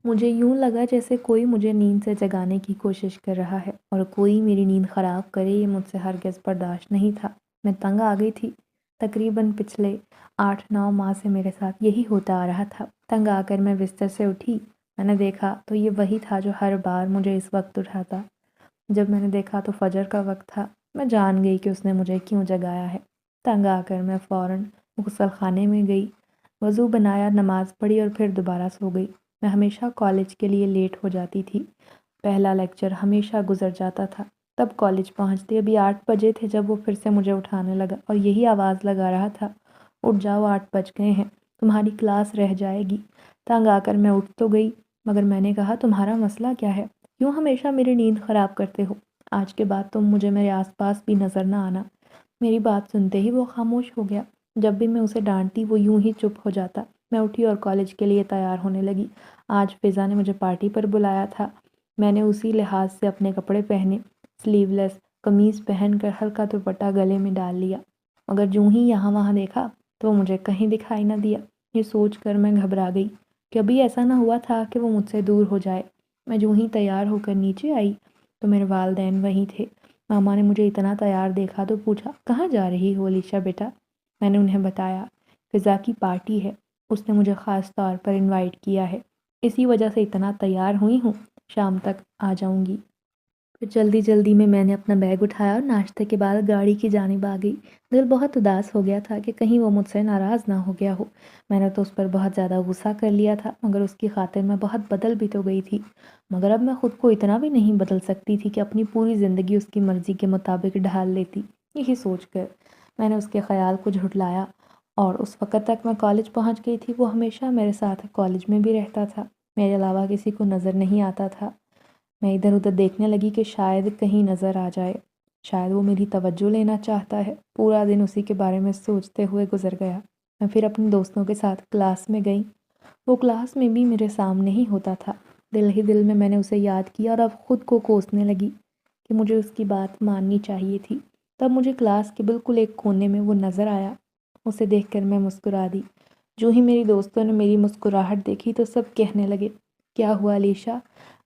مجھے یوں لگا جیسے کوئی مجھے نیند سے جگانے کی کوشش کر رہا ہے اور کوئی میری نیند خراب کرے، یہ مجھ سے ہرگز برداشت نہیں تھا۔ میں تنگ آ گئی تھی۔ تقریباً پچھلے 8-9 ماہ سے میرے ساتھ یہی ہوتا آ رہا تھا۔ تنگ آ کر میں بستر سے اٹھی۔ میں نے دیکھا تو یہ وہی تھا جو ہر بار مجھے اس وقت اٹھاتا۔ جب میں نے دیکھا تو فجر کا وقت تھا۔ میں جان گئی کہ اس نے مجھے کیوں جگایا ہے۔ تنگ آ کر میں فوراً غسل خانے میں گئی، وضو بنایا، نماز پڑھی اور پھر دوبارہ سو گئی۔ میں ہمیشہ کالج کے لیے لیٹ ہو جاتی تھی۔ پہلا لیکچر ہمیشہ گزر جاتا تھا۔ تب کالج پہنچتی ابھی 8 بجے تھے جب وہ پھر سے مجھے اٹھانے لگا اور یہی آواز لگا رہا تھا، اٹھ جاؤ 8 بج گئے ہیں، تمہاری کلاس رہ جائے گی۔ تنگ آ کر میں اٹھ تو گئی، مگر میں نے کہا تمہارا مسئلہ کیا ہے؟ کیوں ہمیشہ میری نیند خراب کرتے ہو؟ آج کے بعد تم مجھے میرے آس پاس بھی نظر نہ آنا۔ میری بات سنتے ہی وہ خاموش ہو گیا۔ جب بھی میں اسے ڈانٹتی وہ یوں ہی چپ ہو جاتا۔ میں اٹھی اور کالج کے لیے تیار ہونے لگی۔ آج فضا نے مجھے پارٹی پر بلایا تھا۔ میں نے اسی لحاظ سے اپنے کپڑے پہنے، سلیو لیس قمیض پہن کر ہلکا دوپٹہ گلے میں ڈال لیا، مگر جوں ہی یہاں وہاں دیکھا تو وہ مجھے کہیں دکھائی نہ دیا۔ یہ سوچ کر میں گھبرا گئی کہ ابھی ایسا نہ ہوا تھا کہ وہ مجھ سے دور ہو جائے۔ میں جوں ہی تیار ہو کر نیچے آئی تو میرے والدین وہیں تھے۔ ماما نے مجھے اتنا تیار دیکھا تو پوچھا، کہاں جا رہی ہو علیشا بیٹا؟ میں نے انہیں بتایا، فضا کی پارٹی ہے، اس نے مجھے خاص طور پر انوائٹ کیا ہے، اسی وجہ سے اتنا تیار ہوئی ہوں، شام تک آ جاؤں گی۔ پھر جلدی جلدی میں نے اپنا بیگ اٹھایا اور ناشتے کے بعد گاڑی کی جانب آ گئی۔ دل بہت اداس ہو گیا تھا کہ کہیں وہ مجھ سے ناراض نہ ہو گیا ہو۔ میں نے تو اس پر بہت زیادہ غصہ کر لیا تھا، مگر اس کی خاطر میں بہت بدل بھی تو گئی تھی۔ مگر اب میں خود کو اتنا بھی نہیں بدل سکتی تھی کہ اپنی پوری زندگی اس کی مرضی کے مطابق ڈھال لیتی۔ یہی سوچ کر میں نے اس کے خیال کو جھٹلایا اور اس وقت تک میں کالج پہنچ گئی تھی۔ وہ ہمیشہ میرے ساتھ کالج میں بھی رہتا تھا، میرے علاوہ کسی کو نظر نہیں آتا تھا۔ میں ادھر ادھر دیکھنے لگی کہ شاید کہیں نظر آ جائے، شاید وہ میری توجہ لینا چاہتا ہے۔ پورا دن اسی کے بارے میں سوچتے ہوئے گزر گیا۔ میں پھر اپنے دوستوں کے ساتھ کلاس میں گئی۔ وہ کلاس میں بھی میرے سامنے ہی ہوتا تھا۔ دل ہی دل میں نے اسے یاد کیا اور اب خود کو کوسنے لگی کہ مجھے اس کی بات ماننی چاہیے تھی۔ تب مجھے کلاس کے بالکل ایک کونے میں وہ نظر آیا۔ اسے دیکھ کر میں مسکرا دی۔ جو ہی میری دوستوں نے میری مسکراہٹ دیکھی تو سب کہنے لگے، کیا ہوا علیشا،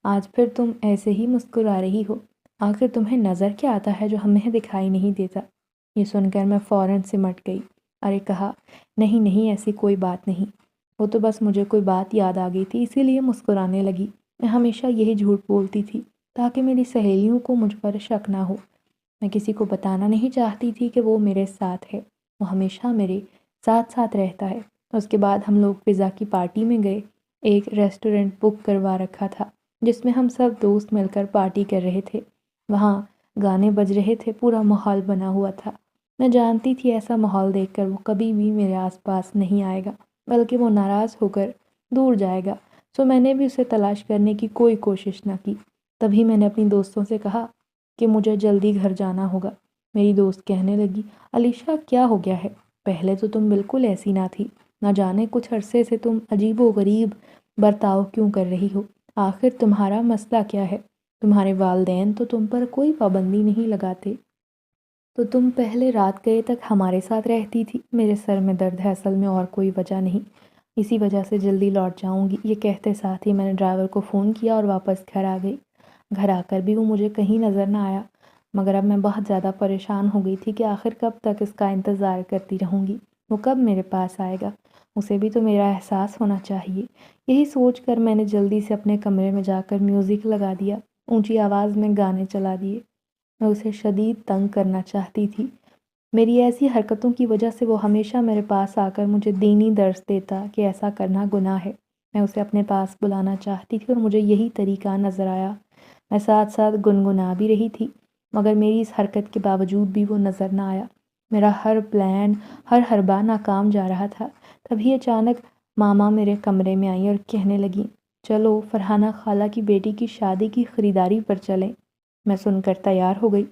آج پھر تم ایسے ہی مسکرا رہی ہو؟ آخر تمہیں نظر کیا آتا ہے جو ہمیں دکھائی نہیں دیتا؟ یہ سن کر میں فوراً سمٹ گئی۔ ارے کہا، نہیں نہیں ایسی کوئی بات نہیں، وہ تو بس مجھے کوئی بات یاد آ گئی تھی اسی لیے مسکرانے لگی۔ میں ہمیشہ یہی جھوٹ بولتی تھی تاکہ میری سہیلیوں کو مجھ پر شک نہ ہو۔ میں کسی کو بتانا نہیں چاہتی تھی کہ وہ میرے ساتھ ہے، وہ ہمیشہ میرے ساتھ ساتھ رہتا ہے۔ اس کے بعد ہم لوگ فضا کی پارٹی میں گئے۔ ایک ریسٹورنٹ بک کروا رکھا تھا جس میں ہم سب دوست مل کر پارٹی کر رہے تھے۔ وہاں گانے بج رہے تھے، پورا ماحول بنا ہوا تھا۔ میں جانتی تھی ایسا ماحول دیکھ کر وہ کبھی بھی میرے آس پاس نہیں آئے گا، بلکہ وہ ناراض ہو کر دور جائے گا، سو میں نے بھی اسے تلاش کرنے کی کوئی کوشش نہ کی۔ تبھی میں نے اپنی دوستوں سے کہا کہ مجھے جلدی گھر جانا ہوگا۔ میری دوست کہنے لگی، علیشا کیا ہو گیا ہے؟ پہلے تو تم بالکل ایسی نہ تھی، نہ جانے کچھ عرصے سے تم عجیب و غریب برتاؤ کیوں کر رہی ہو؟ آخر تمہارا مسئلہ کیا ہے؟ تمہارے والدین تو تم پر کوئی پابندی نہیں لگاتے، تو تم پہلے رات گئے تک ہمارے ساتھ رہتی تھی۔ میرے سر میں درد ہے، اصل میں اور کوئی وجہ نہیں، اسی وجہ سے جلدی لوٹ جاؤں گی۔ یہ کہتے ساتھ ہی میں نے ڈرائیور کو فون کیا اور واپس گھر آ گئی۔ گھر آ کر بھی وہ مجھے کہیں نظر نہ آیا، مگر اب میں بہت زیادہ پریشان ہو گئی تھی کہ آخر کب تک اس کا انتظار کرتی رہوں گی، وہ کب میرے پاس آئے گا، اسے بھی تو میرا احساس ہونا چاہیے۔ یہی سوچ کر میں نے جلدی سے اپنے کمرے میں جا کر میوزک لگا دیا، اونچی آواز میں گانے چلا دیے۔ میں اسے شدید تنگ کرنا چاہتی تھی۔ میری ایسی حرکتوں کی وجہ سے وہ ہمیشہ میرے پاس آ کر مجھے دینی درس دیتا کہ ایسا کرنا گناہ ہے۔ میں اسے اپنے پاس بلانا چاہتی تھی اور مجھے یہی طریقہ نظر آیا۔ میں ساتھ ساتھ گنگنا بھی رہی تھی، مگر میری اس حرکت کے باوجود بھی وہ نظر نہ آیا۔ میرا ہر پلان، ہر حربہ ناکام جا رہا تھا۔ تبھی اچانک ماما میرے کمرے میں آئیں اور کہنے لگیں، چلو فرحانہ خالہ کی بیٹی کی شادی کی خریداری پر چلیں۔ میں سن کر تیار ہو گئی،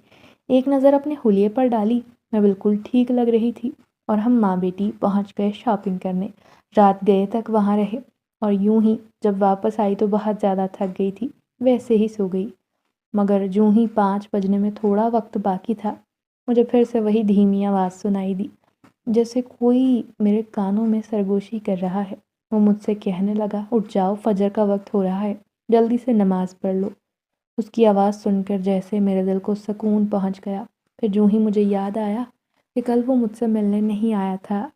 ایک نظر اپنے حلیے پر ڈالی، میں بالکل ٹھیک لگ رہی تھی، اور ہم ماں بیٹی پہنچ گئے شاپنگ کرنے۔ رات گئے تک وہاں رہے اور یوں ہی جب واپس آئی تو بہت زیادہ تھک گئی تھی، ویسے ہی سو گئی۔ مگر جوں ہی 5 بجنے میں تھوڑا وقت باقی تھا، مجھے پھر سے وہی دھیمی آواز سنائی دی، جیسے کوئی میرے کانوں میں سرگوشی کر رہا ہے۔ وہ مجھ سے کہنے لگا اٹھ جاؤ، فجر کا وقت ہو رہا ہے، جلدی سے نماز پڑھ لو۔ اس کی آواز سن کر جیسے میرے دل کو سکون پہنچ گیا۔ پھر جو ہی مجھے یاد آیا کہ کل وہ مجھ سے ملنے نہیں آیا تھا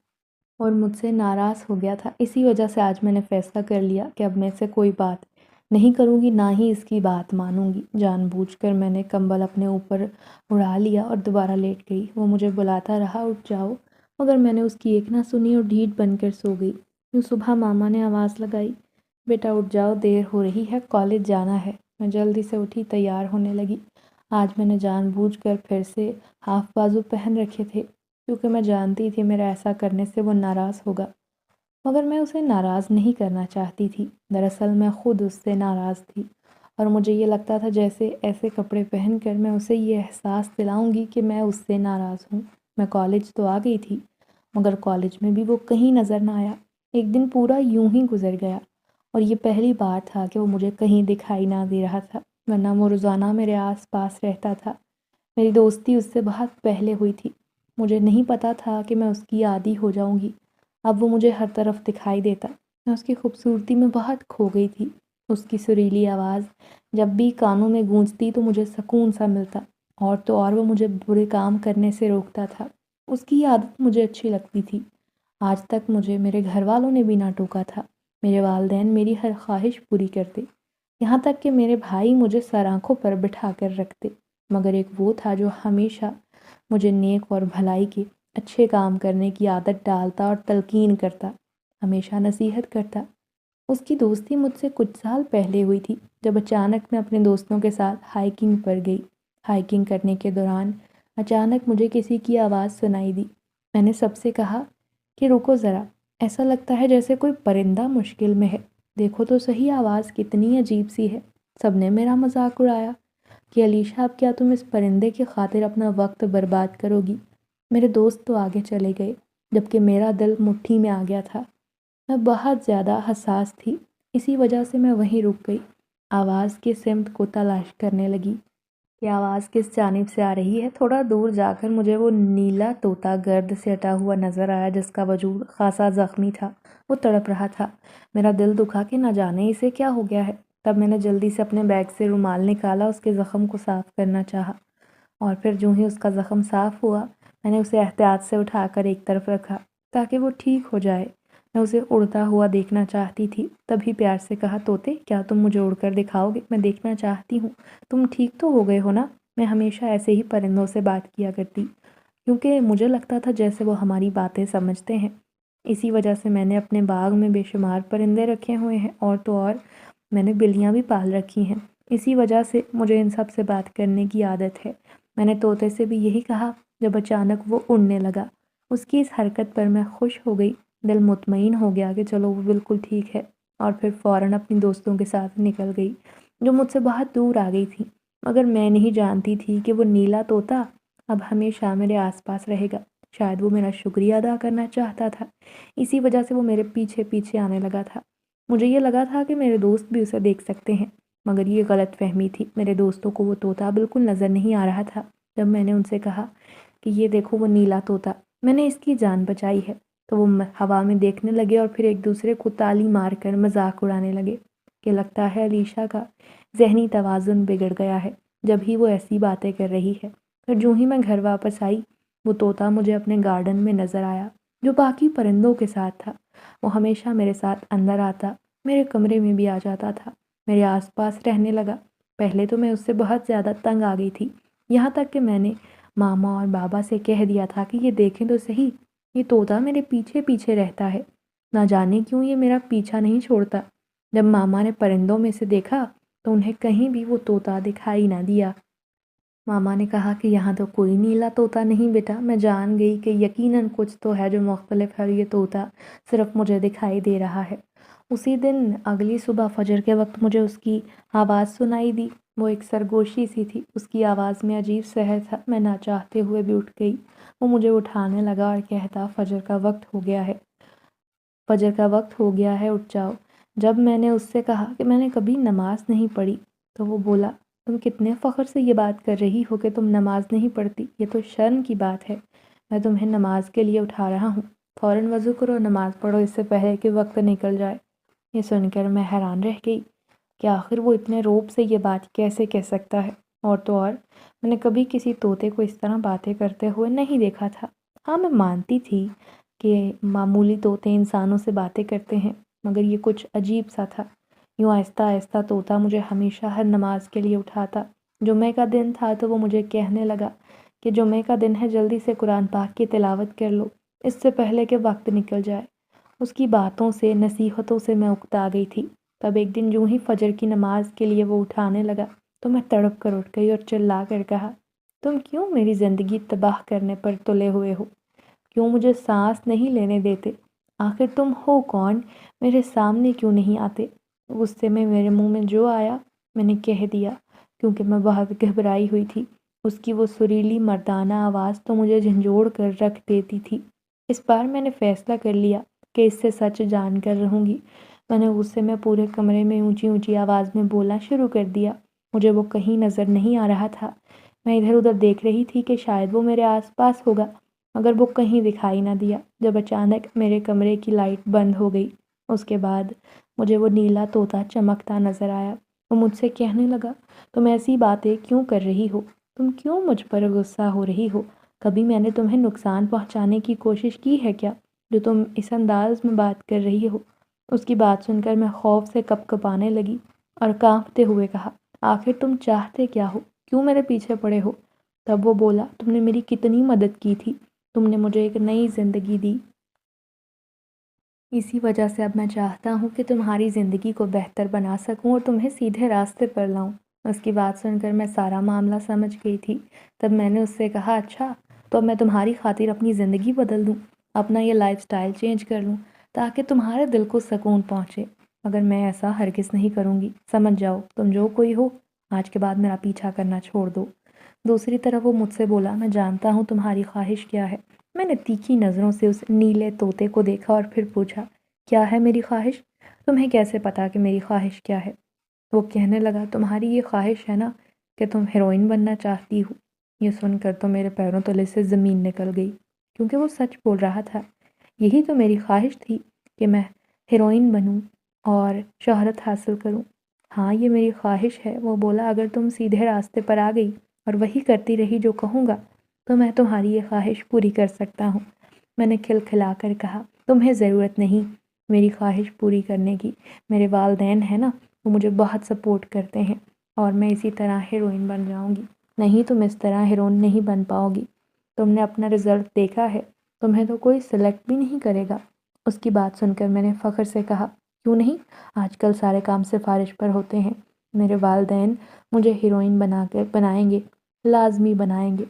اور مجھ سے ناراض ہو گیا تھا، اسی وجہ سے آج میں نے فیصلہ کر لیا کہ اب میں سے کوئی بات نہیں کروں گی، نہ ہی اس کی بات مانوں گی۔ جان بوجھ کر میں نے کمبل اپنے اوپر اڑا لیا اور دوبارہ لیٹ گئی۔ وہ مجھے بلاتا رہا اٹھ جاؤ، مگر میں نے اس کی ایک نہ سنی اور ڈھیٹ بن کر سو گئی۔ پھر صبح ماما نے آواز لگائی، بیٹا اٹھ جاؤ، دیر ہو رہی ہے، کالج جانا ہے۔ میں جلدی سے اٹھی، تیار ہونے لگی۔ آج میں نے جان بوجھ کر پھر سے ہاف بازو پہن رکھے تھے، کیونکہ میں جانتی تھی میرا ایسا کرنے سے وہ ناراض ہوگا، مگر میں اسے ناراض نہیں کرنا چاہتی تھی۔ دراصل میں خود اس سے ناراض تھی اور مجھے یہ لگتا تھا جیسے ایسے کپڑے پہن کر میں اسے یہ احساس دلاؤں گی کہ میں اس سے ناراض ہوں۔ میں کالج تو آ گئی تھی، مگر کالج میں بھی وہ کہیں نظر نہ آیا۔ ایک دن پورا یوں ہی گزر گیا اور یہ پہلی بار تھا کہ وہ مجھے کہیں دکھائی نہ دے رہا تھا، ورنہ وہ روزانہ میرے آس پاس رہتا تھا۔ میری دوستی اس سے بہت پہلے ہوئی تھی، مجھے نہیں پتا تھا کہ میں اس کی عادی ہو جاؤں گی۔ اب وہ مجھے ہر طرف دکھائی دیتا، میں اس کی خوبصورتی میں بہت کھو گئی تھی۔ اس کی سریلی آواز جب بھی کانوں میں گونجتی تو مجھے سکون سا ملتا، اور تو اور وہ مجھے برے کام کرنے سے روکتا تھا۔ اس کی عادت مجھے اچھی لگتی تھی۔ آج تک مجھے میرے گھر والوں نے بھی نہ ٹوکا تھا۔ میرے والدین میری ہر خواہش پوری کرتے، یہاں تک کہ میرے بھائی مجھے سر آنکھوں پر بٹھا کر رکھتے، مگر ایک وہ تھا جو ہمیشہ مجھے نیک اور بھلائی کے اچھے کام کرنے کی عادت ڈالتا اور تلقین کرتا، ہمیشہ نصیحت کرتا۔ اس کی دوستی مجھ سے کچھ سال پہلے ہوئی تھی، جب اچانک میں اپنے دوستوں کے ساتھ ہائیکنگ پر گئی۔ ہائیکنگ کرنے کے دوران اچانک مجھے کسی کی آواز سنائی دی۔ میں نے سب سے کہا کہ رکو ذرا، ایسا لگتا ہے جیسے کوئی پرندہ مشکل میں ہے، دیکھو تو صحیح آواز کتنی عجیب سی ہے۔ سب نے میرا مذاق اڑایا کہ علیشہ اب کیا تم اس پرندے کی خاطر اپنا وقت برباد کرو گی؟ میرے دوست تو آگے چلے گئے، جبکہ میرا دل مٹھی میں آ گیا تھا۔ میں بہت زیادہ حساس تھی، اسی وجہ سے میں وہیں رک گئی، آواز کی سمت کو تلاش کرنے لگی کہ آواز کس جانب سے آ رہی ہے۔ تھوڑا دور جا کر مجھے وہ نیلا طوطا گرد سے ہٹا ہوا نظر آیا، جس کا وجود خاصا زخمی تھا، وہ تڑپ رہا تھا۔ میرا دل دکھا کہ نہ جانے اسے کیا ہو گیا ہے۔ تب میں نے جلدی سے اپنے بیگ سے رومال نکالا، اس کے زخم کو صاف کرنا چاہا، اور پھر جو ہی اس کا زخم صاف ہوا، میں نے اسے احتیاط سے اٹھا کر ایک طرف رکھا تاکہ وہ ٹھیک ہو جائے۔ میں اسے اڑتا ہوا دیکھنا چاہتی تھی، تبھی پیار سے کہا، طوطے کیا تم مجھے اڑ کر دکھاؤ گے؟ میں دیکھنا چاہتی ہوں تم ٹھیک تو ہو گئے ہو نا۔ میں ہمیشہ ایسے ہی پرندوں سے بات کیا کرتی، کیونکہ مجھے لگتا تھا جیسے وہ ہماری باتیں سمجھتے ہیں۔ اسی وجہ سے میں نے اپنے باغ میں بے شمار پرندے رکھے ہوئے ہیں، اور تو اور میں نے بلیاں بھی پال رکھی ہیں۔ اسی وجہ سے مجھے ان سب سے بات کرنے کی عادت ہے۔ میں نے طوطے سے بھی یہی کہا جب اچانک وہ اڑنے لگا۔ اس کی اس حرکت پر میں خوش ہو گئی، دل مطمئن ہو گیا کہ چلو وہ بالکل ٹھیک ہے، اور پھر فوراً اپنی دوستوں کے ساتھ نکل گئی، جو مجھ سے بہت دور آ گئی تھی۔ مگر میں نہیں جانتی تھی کہ وہ نیلا طوطا اب ہمیشہ میرے آس پاس رہے گا۔ شاید وہ میرا شکریہ ادا کرنا چاہتا تھا، اسی وجہ سے وہ میرے پیچھے پیچھے آنے لگا تھا۔ مجھے یہ لگا تھا کہ میرے دوست بھی اسے دیکھ سکتے ہیں، مگر یہ غلط فہمی تھی۔ میرے دوستوں کو وہ طوطا بالکل نظر نہیں آ رہا تھا۔ جب میں نے ان سے کہا کہ یہ دیکھو وہ نیلا طوطا، میں نے اس کی جان بچائی ہے، تو وہ ہوا میں دیکھنے لگے اور پھر ایک دوسرے کو تالی مار کر مذاق اڑانے لگے کہ لگتا ہے علیشہ کا ذہنی توازن بگڑ گیا ہے جب ہی وہ ایسی باتیں کر رہی ہے۔ پھر جو ہی میں گھر واپس آئی، وہ طوطا مجھے اپنے گارڈن میں نظر آیا، جو باقی پرندوں کے ساتھ تھا۔ وہ ہمیشہ میرے ساتھ اندر آتا، میرے کمرے میں بھی آ جاتا تھا، میرے آس پاس رہنے لگا۔ پہلے تو میں اس سے بہت زیادہ تنگ آ گئی تھی، یہاں تک کہ میں نے ماما اور بابا سے کہہ دیا تھا کہ یہ دیکھیں تو صحیح، یہ طوطا میرے پیچھے پیچھے رہتا ہے، نہ جانے کیوں یہ میرا پیچھا نہیں چھوڑتا۔ جب ماما نے پرندوں میں سے دیکھا تو انہیں کہیں بھی وہ طوطا دکھائی نہ دیا۔ ماما نے کہا کہ یہاں تو کوئی نیلا طوطا نہیں بیٹا۔ میں جان گئی کہ یقیناً کچھ تو ہے جو مختلف ہے، یہ طوطا صرف مجھے دکھائی دے رہا ہے۔ اسی دن اگلی صبح فجر کے وقت مجھے اس کی آواز سنائی دی۔ وہ ایک سرگوشی سی تھی، اس کی آواز میں عجیب سحر تھا۔ میں نہ چاہتے ہوئے بھی اٹھ گئی۔ وہ مجھے اٹھانے لگا اور کہتا، فجر کا وقت ہو گیا ہے، فجر کا وقت ہو گیا ہے، اٹھ جاؤ۔ جب میں نے اس سے کہا کہ میں نے کبھی نماز نہیں پڑھی تو وہ بولا، تم کتنے فخر سے یہ بات کر رہی ہو کہ تم نماز نہیں پڑھتی، یہ تو شرم کی بات ہے۔ میں تمہیں نماز کے لیے اٹھا رہا ہوں فوراً وضو کرو، نماز پڑھو اس سے پہلے کہ وقت نکل جائے۔ یہ سن کر میں حیران رہ گئی کہ آخر وہ اتنے روب سے یہ بات کیسے کہہ سکتا ہے، اور تو اور میں نے کبھی کسی طوطے کو اس طرح باتیں کرتے ہوئے نہیں دیکھا تھا۔ ہاں میں مانتی تھی کہ معمولی طوطے انسانوں سے باتیں کرتے ہیں، مگر یہ کچھ عجیب سا تھا۔ یوں آہستہ آہستہ طوطا مجھے ہمیشہ ہر نماز کے لیے اٹھاتا۔ جمعے کا دن تھا تو وہ مجھے کہنے لگا کہ جمعے کا دن ہے، جلدی سے قرآن پاک کی تلاوت کر لو اس سے پہلے کہ وقت نکل جائے۔ اس کی باتوں سے، نصیحتوں سے میں اکتا گئی تھی۔ تب ایک دن جو ہی فجر کی نماز کے لیے وہ اٹھانے لگا تو میں تڑپ کر اٹھ گئی اور چلا کر کہا، تم کیوں میری زندگی تباہ کرنے پر تلے ہوئے ہو؟ کیوں مجھے سانس نہیں لینے دیتے؟ آخر تم ہو کون؟ میرے سامنے کیوں نہیں آتے؟ غصے میں میرے منہ میں جو آیا میں نے کہہ دیا، کیونکہ میں بہت گھبرائی ہوئی تھی۔ اس کی وہ سریلی مردانہ آواز تو مجھے جھنجھوڑ کر رکھ دیتی تھی۔ اس بار میں نے فیصلہ کر لیا کہ اس سے سچ جان کر رہوں گی۔ میں نے غصے میں پورے کمرے میں اونچی اونچی آواز میں بولنا شروع کر دیا۔ مجھے وہ کہیں نظر نہیں آ رہا تھا۔ میں ادھر ادھر دیکھ رہی تھی کہ شاید وہ میرے آس پاس ہوگا، مگر وہ کہیں دکھائی نہ دیا۔ جب اچانک میرے کمرے کی لائٹ بند ہو گئی، اس کے بعد مجھے وہ نیلا طوطا چمکتا نظر آیا۔ وہ مجھ سے کہنے لگا، تم ایسی باتیں کیوں کر رہی ہو؟ تم کیوں مجھ پر غصہ ہو رہی ہو؟ کبھی میں نے تمہیں نقصان پہنچانے کی کوشش کی ہے کیا، جو تم اس انداز میں بات کر رہی ہو؟ اس کی بات سن کر میں خوف سے کپ کپانے لگی اور کانپتے ہوئے کہا، آخر تم چاہتے کیا ہو؟ کیوں میرے پیچھے پڑے ہو؟ تب وہ بولا، تم نے میری کتنی مدد کی تھی، تم نے مجھے ایک نئی زندگی دی، اسی وجہ سے اب میں چاہتا ہوں کہ تمہاری زندگی کو بہتر بنا سکوں اور تمہیں سیدھے راستے پر لاؤں۔ اس کی بات سن کر میں سارا معاملہ سمجھ گئی تھی۔ تب میں نے اس سے کہا، اچھا تو اب میں تمہاری خاطر اپنی زندگی بدل دوں، اپنا یہ لائف سٹائل چینج کر لوں تاکہ تمہارے دل کو سکون پہنچے؟ مگر میں ایسا ہرگز نہیں کروں گی۔ سمجھ جاؤ، تم جو کوئی ہو، آج کے بعد میرا پیچھا کرنا چھوڑ دو۔ دوسری طرف وہ مجھ سے بولا، میں جانتا ہوں تمہاری خواہش کیا ہے۔ میں نے تیکھی نظروں سے اس نیلے طوطے کو دیکھا اور پھر پوچھا، کیا ہے میری خواہش؟ تمہیں کیسے پتا کہ میری خواہش کیا ہے؟ وہ کہنے لگا، تمہاری یہ خواہش ہے نا کہ تم ہیروئن بننا چاہتی ہو۔ یہ سن کر تو میرے پیروں تلے سے زمین نکل گئی، کیونکہ وہ سچ بول رہا تھا۔ یہی تو میری خواہش تھی کہ میں ہیروئن بنوں اور شہرت حاصل کروں۔ ہاں یہ میری خواہش ہے۔ وہ بولا، اگر تم سیدھے راستے پر آ گئی اور وہی کرتی رہی جو کہوں گا تو میں تمہاری یہ خواہش پوری کر سکتا ہوں۔ میں نے کھلکھلا کر کہا، تمہیں ضرورت نہیں میری خواہش پوری کرنے کی۔ میرے والدین ہیں نا، وہ مجھے بہت سپورٹ کرتے ہیں اور میں اسی طرح ہیروئن بن جاؤں گی۔ نہیں تم اس طرح ہیروئن نہیں بن پاؤ گی۔ تم نے اپنا رزلٹ دیکھا ہے، تمہیں تو کوئی سلیکٹ بھی نہیں کرے گا۔ اس کی بات سن کر میں نے فخر سے کہا، کیوں نہیں؟ آج کل سارے کام سفارش پر ہوتے ہیں۔ میرے والدین مجھے ہیروئن بنائیں گے، لازمی بنائیں گے۔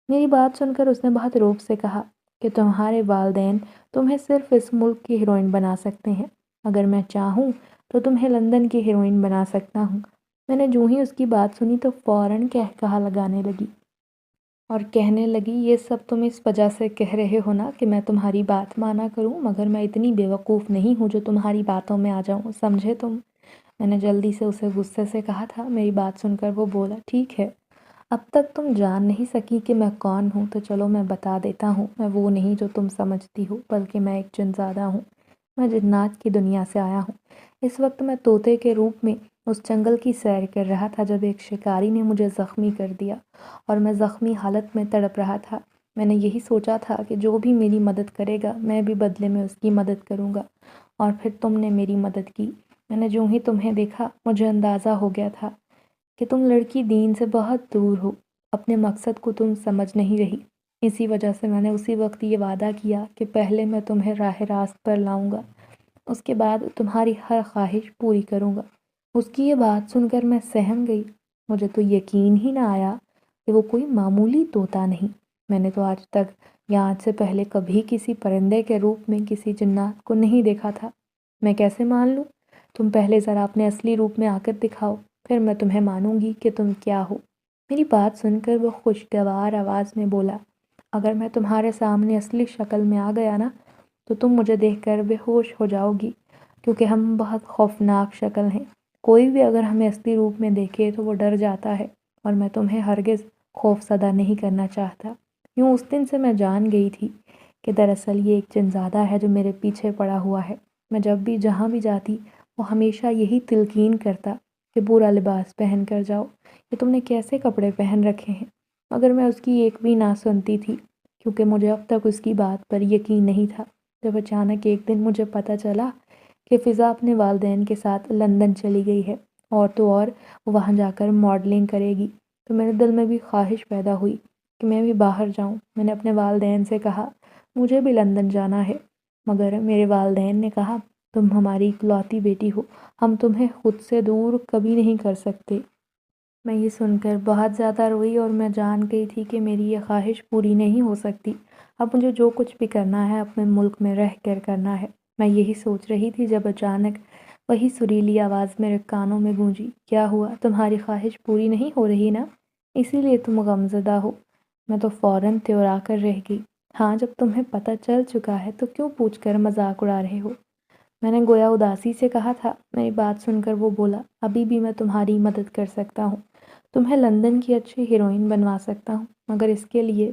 میری بات سن کر اس نے بہت روب سے کہا کہ تمہارے والدین تمہیں صرف اس ملک کی ہیروئن بنا سکتے ہیں، اگر میں چاہوں تو تمہیں لندن کی ہیروئن بنا سکتا ہوں۔ میں نے جو ہی اس کی بات سنی تو فوراً کہا لگانے لگی اور کہنے لگی، یہ سب تم اس وجہ سے کہہ رہے ہو نا کہ میں تمہاری بات مانا کروں، مگر میں اتنی بیوقوف نہیں ہوں جو تمہاری باتوں میں آ جاؤں، سمجھے تم؟ میں نے جلدی سے اسے غصے سے کہا تھا۔ میری بات سن کر وہ بولا، ٹھیک ہے، اب تک تم جان نہیں سکی کہ میں کون ہوں، تو چلو میں بتا دیتا ہوں۔ میں وہ نہیں جو تم سمجھتی ہو، بلکہ میں ایک جن زادہ ہوں۔ میں جنات کی دنیا سے آیا ہوں۔ اس وقت میں طوطے کے روپ میں اس جنگل کی سیر کر رہا تھا جب ایک شکاری نے مجھے زخمی کر دیا اور میں زخمی حالت میں تڑپ رہا تھا۔ میں نے یہی سوچا تھا کہ جو بھی میری مدد کرے گا میں بھی بدلے میں اس کی مدد کروں گا، اور پھر تم نے میری مدد کی۔ میں نے جو ہی تمہیں دیکھا مجھے اندازہ ہو گیا تھا کہ تم لڑکی دین سے بہت دور ہو، اپنے مقصد کو تم سمجھ نہیں رہی۔ اسی وجہ سے میں نے اسی وقت یہ وعدہ کیا کہ پہلے میں تمہیں راہ راست پر لاؤں گا، اس کے بعد تمہاری ہر خواہش پوری کروں گا۔ اس کی یہ بات سن کر میں سہم گئی۔ مجھے تو یقین ہی نہ آیا کہ وہ کوئی معمولی طوطا نہیں۔ میں نے تو آج تک یا آج سے پہلے کبھی کسی پرندے کے روپ میں کسی جنات کو نہیں دیکھا تھا۔ میں کیسے مان لوں؟ تم پہلے ذرا اپنے اصلی روپ میں آ کر دکھاؤ، پھر میں تمہیں مانوں گی کہ تم کیا ہو۔ میری بات سن کر وہ خوشگوار آواز میں بولا، اگر میں تمہارے سامنے اصلی شکل میں آ گیا نا تو تم مجھے دیکھ کر بے ہوش ہو جاؤ گی، کیونکہ ہم بہت خوفناک شکل ہیں۔ کوئی بھی اگر ہمیں اصلی روپ میں دیکھے تو وہ ڈر جاتا ہے، اور میں تمہیں ہرگز خوف زدہ نہیں کرنا چاہتا۔ یوں اس دن سے میں جان گئی تھی کہ دراصل یہ ایک جنزادہ ہے جو میرے پیچھے پڑا ہوا ہے۔ میں جب بھی جہاں بھی جاتی وہ ہمیشہ یہی تلقین کرتا کہ برا لباس پہن کر جاؤ، یہ تم نے کیسے کپڑے پہن رکھے ہیں، مگر میں اس کی ایک بھی نہ سنتی تھی کیونکہ مجھے اب تک اس کی بات پر یقین نہیں تھا۔ جب اچانک ایک دن مجھے پتہ چلا کہ فضا اپنے والدین کے ساتھ لندن چلی گئی ہے اور تو اور وہاں جا کر ماڈلنگ کرے گی، تو میرے دل میں بھی خواہش پیدا ہوئی کہ میں بھی باہر جاؤں۔ میں نے اپنے والدین سے کہا مجھے بھی لندن جانا ہے، مگر میرے والدین نے کہا تم ہماری اکلوتی بیٹی ہو، ہم تمہیں خود سے دور کبھی نہیں کر سکتے۔ میں یہ سن کر بہت زیادہ روئی اور میں جان گئی تھی کہ میری یہ خواہش پوری نہیں ہو سکتی۔ اب مجھے جو کچھ بھی کرنا ہے اپنے ملک میں رہ کر کرنا ہے۔ میں یہی سوچ رہی تھی جب اچانک وہی سریلی آواز میرے کانوں میں گونجی، کیا ہوا، تمہاری خواہش پوری نہیں ہو رہی نا، اسی لیے تم غمزدہ ہو۔ میں تو فوراً تیورا کر رہ گئی، ہاں جب تمہیں پتہ چل چکا ہے تو کیوں پوچھ کر مذاق اڑا رہے ہو؟ میں نے گویا اداسی سے کہا تھا۔ میری بات سن کر وہ بولا، ابھی بھی میں تمہاری مدد کر سکتا ہوں، تمہیں لندن کی اچھی ہیروئن بنوا سکتا ہوں، مگر اس کے لیے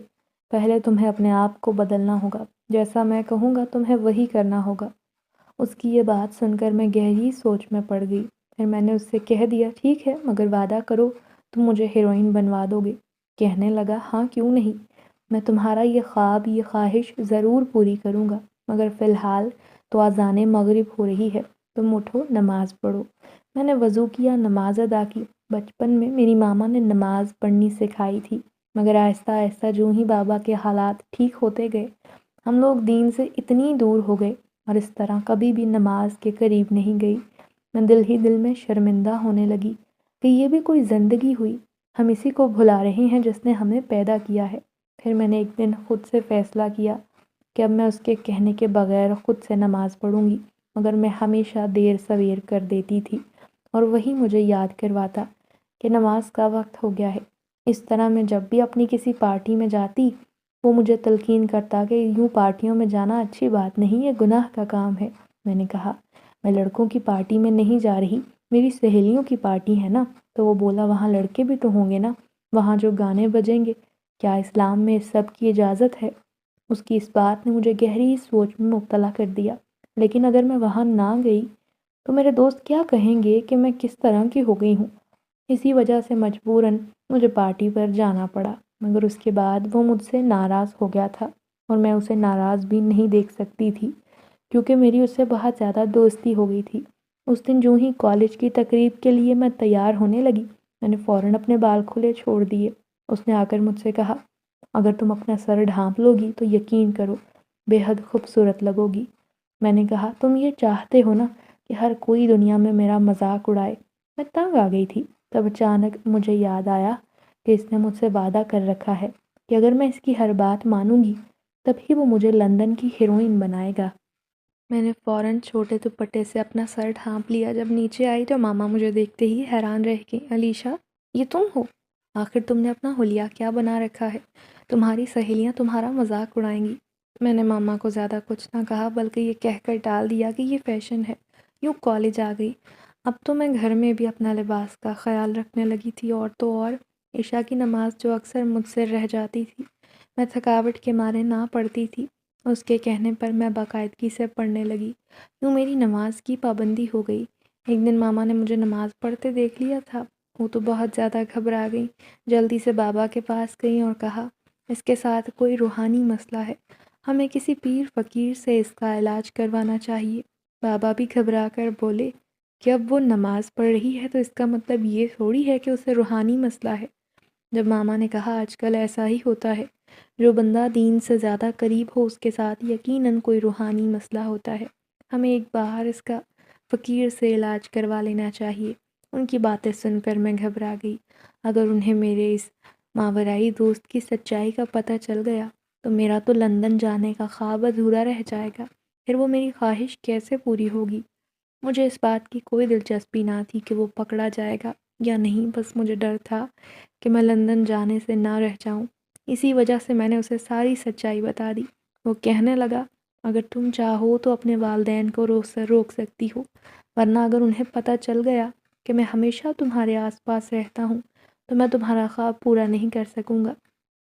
پہلے تمہیں اپنے آپ کو بدلنا ہوگا، جیسا میں کہوں گا تمہیں وہی کرنا ہوگا۔ اس کی یہ بات سن کر میں گہری سوچ میں پڑ گئی۔ پھر میں نے اس سے کہہ دیا، ٹھیک ہے مگر وعدہ کرو تم مجھے ہیروئن بنوا دو گے؟ کہنے لگا، ہاں کیوں نہیں، میں تمہارا یہ خواب، یہ خواہش ضرور پوری کروں گا، مگر فی الحال تو اذان مغرب ہو رہی ہے، تم اٹھو نماز پڑھو۔ میں نے وضو کیا، نماز ادا کی۔ بچپن میں میری ماما نے نماز پڑھنی سکھائی تھی، مگر آہستہ آہستہ جو ہی بابا کے حالات ٹھیک ہوتے گئے ہم لوگ دین سے اتنی دور ہو گئے اور اس طرح کبھی بھی نماز کے قریب نہیں گئی۔ میں دل ہی دل میں شرمندہ ہونے لگی کہ یہ بھی کوئی زندگی ہوئی، ہم اسی کو بھلا رہے ہیں جس نے ہمیں پیدا کیا ہے۔ پھر میں نے ایک دن خود سے فیصلہ کیا کہ اب میں اس کے کہنے کے بغیر خود سے نماز پڑھوں گی، مگر میں ہمیشہ دیر سویر کر دیتی تھی اور وہی مجھے یاد کرواتا کہ نماز کا وقت ہو گیا ہے۔ اس طرح میں جب بھی اپنی کسی پارٹی میں جاتی وہ مجھے تلقین کرتا کہ یوں پارٹیوں میں جانا اچھی بات نہیں، یہ گناہ کا کام ہے۔ میں نے کہا میں لڑکوں کی پارٹی میں نہیں جا رہی، میری سہیلیوں کی پارٹی ہے نا۔ تو وہ بولا وہاں لڑکے بھی تو ہوں گے نا، وہاں جو گانے بجیں گے، کیا اسلام میں اس سب کی اجازت ہے؟ اس کی اس بات نے مجھے گہری سوچ میں مبتلا کر دیا۔ لیکن اگر میں وہاں نہ گئی تو میرے دوست کیا کہیں گے کہ میں کس طرح کی ہو گئی ہوں؟ اسی وجہ سے مجبوراً مجھے پارٹی پر جانا پڑا، مگر اس کے بعد وہ مجھ سے ناراض ہو گیا تھا اور میں اسے ناراض بھی نہیں دیکھ سکتی تھی کیونکہ میری اس سے بہت زیادہ دوستی ہو گئی تھی۔ اس دن جو ہی کالج کی تقریب کے لیے میں تیار ہونے لگی میں نے فوراً اپنے بال کھلے چھوڑ دیے۔ اس نے آ کر مجھ سے کہا، اگر تم اپنا سر ڈھانپ لو گی تو یقین کرو بے حد خوبصورت لگو گی۔ میں نے کہا تم یہ چاہتے ہو نا کہ ہر کوئی دنیا میں میرا مذاق اڑائے؟ میں تنگ آ گئی تھی۔ تب اچانک مجھے یاد آیا کہ اس نے مجھ سے وعدہ کر رکھا ہے کہ اگر میں اس کی ہر بات مانوں گی تبھی وہ مجھے لندن کی ہیروئن بنائے گا۔ میں نے فوراً چھوٹے دوپٹے سے اپنا سر ڈھانپ لیا۔ جب نیچے آئی تو ماما مجھے دیکھتے ہی حیران رہ گئی، علیشا یہ تم ہو؟ آخر تم نے اپنا حلیہ کیا بنا رکھا ہے؟ تمہاری سہیلیاں تمہارا مذاق اڑائیں گی۔ میں نے ماما کو زیادہ کچھ نہ کہا بلکہ یہ کہہ کر ٹال دیا کہ یہ فیشن ہے، یوں کالج آ گئی۔ اب تو میں گھر میں بھی اپنا لباس کا خیال رکھنے لگی تھی اور تو اور عشاء کی نماز جو اکثر مجھ سے رہ جاتی تھی میں تھکاوٹ کے مارے نہ پڑھتی تھی، اس کے کہنے پر میں باقاعدگی سے پڑھنے لگی۔ یوں میری نماز کی پابندی ہو گئی۔ ایک دن ماما نے مجھے نماز پڑھتے دیکھ لیا تھا، وہ تو بہت زیادہ گھبرا گئی، جلدی سے بابا کے پاس گئیں اور کہا اس کے ساتھ کوئی روحانی مسئلہ ہے، ہمیں کسی پیر فقیر سے اس کا علاج کروانا چاہیے۔ بابا بھی گھبرا کر بولے کہ اب وہ نماز پڑھ رہی ہے تو اس کا مطلب یہ تھوڑی ہے کہ اسے روحانی مسئلہ ہے۔ جب ماما نے کہا آج کل ایسا ہی ہوتا ہے، جو بندہ دین سے زیادہ قریب ہو اس کے ساتھ یقیناً کوئی روحانی مسئلہ ہوتا ہے، ہمیں ایک بار اس کا فقیر سے علاج کروا لینا چاہیے۔ ان کی باتیں سن کر میں گھبرا گئی، اگر انہیں میرے اس ماورائی دوست کی سچائی کا پتہ چل گیا تو میرا تو لندن جانے کا خواب ادھورا رہ جائے گا، پھر وہ میری خواہش کیسے پوری ہوگی؟ مجھے اس بات کی کوئی دلچسپی نہ تھی کہ وہ پکڑا جائے گا یا نہیں، بس مجھے ڈر تھا کہ میں لندن جانے سے نہ رہ جاؤں۔ اسی وجہ سے میں نے اسے ساری سچائی بتا دی۔ وہ کہنے لگا اگر تم چاہو تو اپنے والدین کو روک سکتی ہو، ورنہ اگر انہیں پتہ چل گیا کہ میں ہمیشہ تمہارے آس پاس رہتا ہوں تو میں تمہارا خواب پورا نہیں کر سکوں گا۔